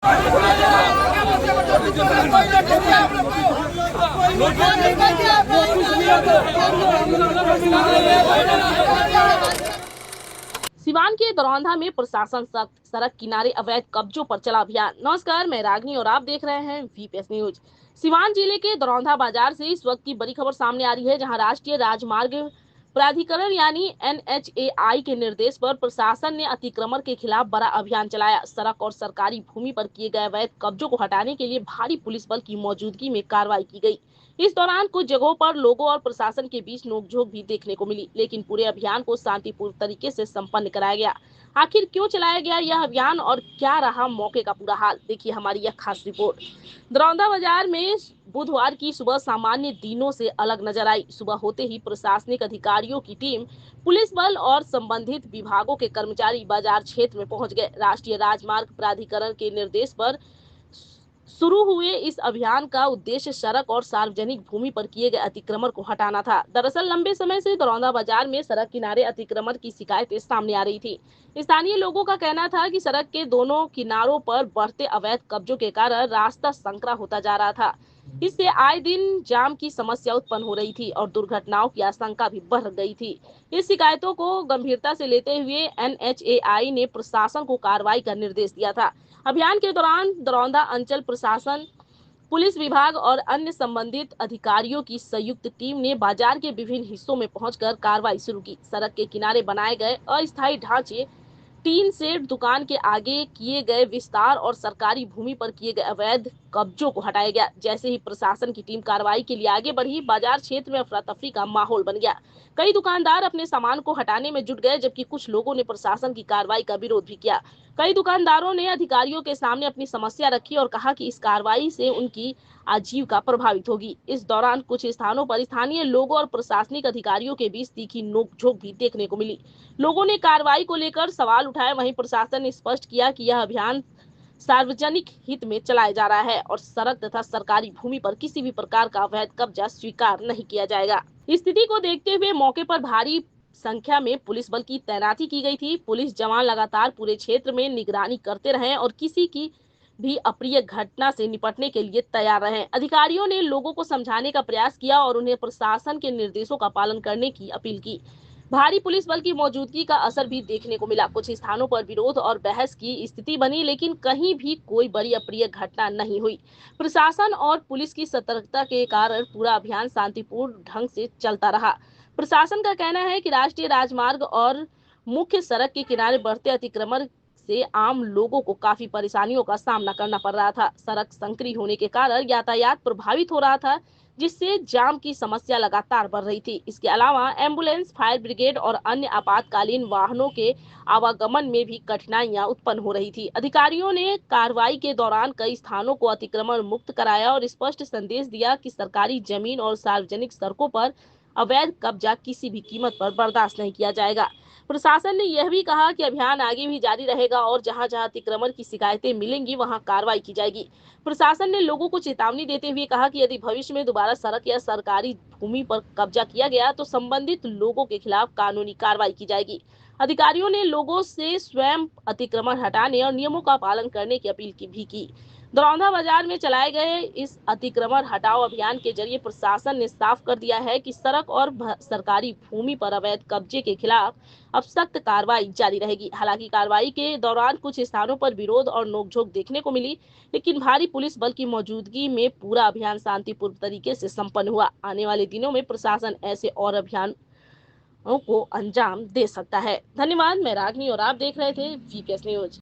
सिवान के दरौंधा में प्रशासन सख्त, सड़क किनारे अवैध कब्जों पर चला अभियान। नमस्कार, मैं रागनी और आप देख रहे हैं वीपीएस न्यूज। सिवान जिले के दरौंधा बाजार से इस वक्त की बड़ी खबर सामने आ रही है, जहां राष्ट्रीय राजमार्ग प्राधिकरण यानी एनएचएआई के निर्देश पर प्रशासन ने अतिक्रमण के खिलाफ बड़ा अभियान चलाया। सड़क और सरकारी भूमि पर किए गए अवैध कब्जों को हटाने के लिए भारी पुलिस बल की मौजूदगी में कार्रवाई की गई। इस दौरान कुछ जगहों पर लोगों और प्रशासन के बीच नोकझोंक भी देखने को मिली, लेकिन पूरे अभियान को शांतिपूर्ण तरीके से संपन्न कराया गया। आखिर क्यों चलाया गया यह अभियान और क्या रहा मौके का पूरा हाल, देखिए हमारी यह खास रिपोर्ट। दरौंधा बाजार में बुधवार की सुबह सामान्य दिनों से अलग नजर आई। सुबह होते ही प्रशासनिक अधिकारियों की टीम, पुलिस बल और संबंधित विभागों के कर्मचारी बाजार क्षेत्र में पहुंच गए। राष्ट्रीय राजमार्ग प्राधिकरण के निर्देश पर शुरू हुए इस अभियान का उद्देश्य सड़क और सार्वजनिक भूमि पर किए गए अतिक्रमण को हटाना था। दरअसल लंबे समय से दरौंधा बाजार में सड़क किनारे अतिक्रमण की शिकायतें सामने आ रही थी। स्थानीय लोगों का कहना था कि सड़क के दोनों किनारों पर बढ़ते अवैध कब्जों के कारण रास्ता संकरा होता जा रहा था। इससे आए दिन जाम की समस्या उत्पन्न हो रही थी और दुर्घटनाओं की आशंका भी बढ़ गई थी। इस शिकायतों को गंभीरता से लेते हुए एनएचएआई ने प्रशासन को कार्रवाई का निर्देश दिया था। अभियान के दौरान दरौंधा अंचल प्रशासन, पुलिस विभाग और अन्य संबंधित अधिकारियों की संयुक्त टीम ने बाजार के विभिन्न हिस्सों में पहुंचकर कार्रवाई शुरू की। सड़क के किनारे बनाए गए अस्थायी ढांचे, टीन सेट, दुकान के आगे किए गए विस्तार और सरकारी भूमि पर किए गए अवैध कब्जों को हटाया गया। जैसे ही प्रशासन की टीम कार्रवाई के लिए आगे बढ़ी, बाजार क्षेत्र में अफरा तफरी का माहौल बन गया। कई दुकानदार अपने सामान को हटाने में जुट गए, जबकि कुछ लोगों ने प्रशासन की कार्रवाई का विरोध भी किया। कई दुकानदारों ने अधिकारियों के सामने अपनी समस्या रखी और कहा कि इस कार्रवाई से उनकी आजीविका प्रभावित होगी। इस दौरान कुछ स्थानों पर स्थानीय लोगों और प्रशासनिक अधिकारियों के बीच तीखी नोकझोंक भी देखने को मिली। लोगों ने कार्रवाई को लेकर सवाल उठाए, वहीं प्रशासन ने स्पष्ट किया कि यह अभियान सार्वजनिक हित में चलाया जा रहा है और सड़क तथा सरकारी भूमि पर किसी भी प्रकार का अवैध कब्जा स्वीकार नहीं किया जाएगा। स्थिति को देखते हुए मौके पर भारी संख्या में पुलिस बल की तैनाती की गई थी। पुलिस जवान लगातार पूरे क्षेत्र में निगरानी करते रहे और किसी की भी अप्रिय घटना से निपटने के लिए तैयार रहे। अधिकारियों ने लोगों को समझाने का प्रयास किया और उन्हें प्रशासन के निर्देशों का पालन करने की अपील की। भारी पुलिस बल की मौजूदगी का असर भी देखने को मिला। कुछ स्थानों पर विरोध और बहस की स्थिति बनी, लेकिन कहीं भी कोई बड़ी अप्रिय घटना नहीं हुई। प्रशासन और पुलिस की सतर्कता के कारण पूरा अभियान शांतिपूर्ण ढंग से चलता रहा। प्रशासन का कहना है कि राष्ट्रीय राजमार्ग और मुख्य सड़क के किनारे बढ़ते अतिक्रमण से आम लोगों को काफी परेशानियों का सामना करना पड़ रहा था। सड़क संकरी होने के कारण यातायात प्रभावित हो रहा था, जिससे जाम की समस्या लगातार बढ़ रही थी। इसके अलावा एम्बुलेंस, फायर ब्रिगेड और अन्य आपातकालीन वाहनों के आवागमन में भी कठिनाइयां उत्पन्न हो रही थी। अधिकारियों ने कार्रवाई के दौरान कई स्थानों को अतिक्रमण मुक्त कराया और स्पष्ट संदेश दिया कि सरकारी जमीन और सार्वजनिक सड़कों पर अवैध कब्जा किसी भी कीमत पर बर्दाश्त नहीं किया जाएगा। प्रशासन ने यह भी कहा कि अभियान आगे भी जारी रहेगा और जहां-जहां अतिक्रमण की शिकायतें मिलेंगी वहां कार्रवाई की जाएगी। प्रशासन ने लोगों को चेतावनी देते हुए कहा कि यदि भविष्य में दोबारा सड़क या सरकारी भूमि पर कब्जा किया गया तो संबंधित लोगों के खिलाफ कानूनी कार्रवाई की जाएगी। अधिकारियों ने लोगों से स्वयं अतिक्रमण हटाने और नियमों का पालन करने की अपील भी की। दरौंधा बाजार में चलाए गए इस अतिक्रमण हटाओ अभियान के जरिए प्रशासन ने साफ कर दिया है कि सड़क और सरकारी भूमि पर अवैध कब्जे के खिलाफ अब सख्त कार्रवाई जारी रहेगी। हालांकि कार्रवाई के दौरान कुछ स्थानों पर विरोध और नोकझोंक देखने को मिली, लेकिन भारी पुलिस बल की मौजूदगी में पूरा अभियान शांतिपूर्ण तरीके से संपन्न हुआ। आने वाले दिनों में प्रशासन ऐसे और अभियानों को अंजाम दे सकता है। धन्यवाद, मैं रागनी और आप देख रहे थे वीपीएस न्यूज।